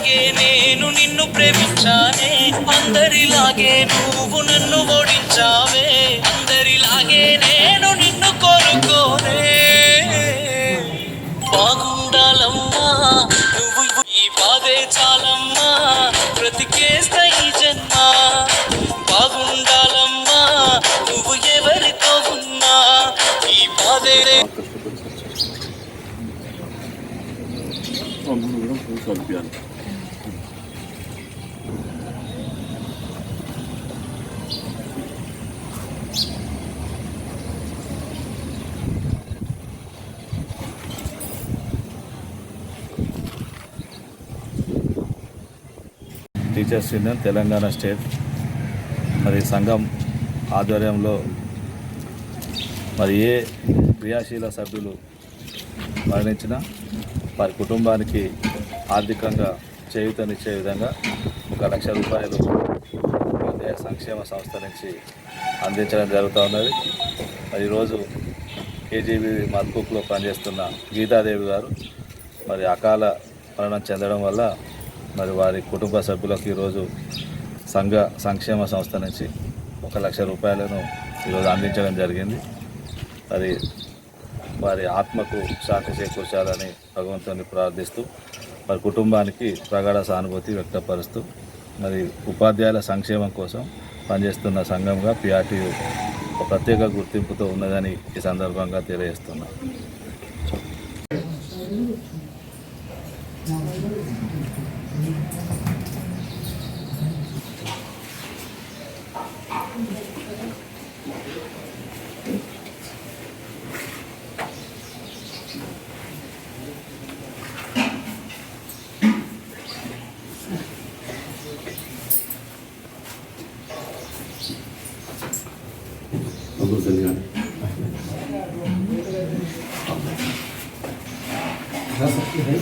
అందరిలాగే నేను నిన్ను ప్రేమించానే, అందరిలాగే నువ్వు నన్ను ఓడించావే, అందరిలాగే నేను నిన్ను కోరుకోనే. బాగుండాలమ్మా నువ్వు, ఈ బాధే చాలమ్మా, బ్రతికేస్తా ఈ జన్మ. బాగుండాలమ్మా నువ్వు ఎవరితో ఉన్నా, ఈ బాధే. టీచర్స్ యూనియన్ తెలంగాణ స్టేట్ మరి సంఘం ఆధ్వర్యంలో మరి ఏ క్రియాశీల సభ్యులు మరణించిన వారి కుటుంబానికి ఆర్థికంగా చేయూతనిచ్చే విధంగా 1,00,000 రూపాయలు ఉపాధ్యాయ సంక్షేమ సంస్థ నుంచి అందించడం జరుగుతూ ఉన్నది. మరి ఈరోజు కేజీబీ మర్కూక్లో పనిచేస్తున్న గీతాదేవి గారు మరి అకాల మరణం చెందడం వల్ల మరి వారి కుటుంబ సభ్యులకు ఈరోజు సంక్షేమ సంస్థ నుంచి 1,00,000 రూపాయలను ఈరోజు అందించడం జరిగింది. మరి వారి ఆత్మకు శాంతి చేకూర్చాలని భగవంతుని ప్రార్థిస్తూ వారి కుటుంబానికి ప్రగాఢ సానుభూతి వ్యక్తపరుస్తూ మరి ఉపాధ్యాయుల సంక్షేమం కోసం పనిచేస్తున్న సంఘంగా పిఆర్టీయు ఒక ప్రత్యేక గుర్తింపుతో ఉన్నదని ఈ సందర్భంగా తెలియజేస్తున్నాం. जा सकती है।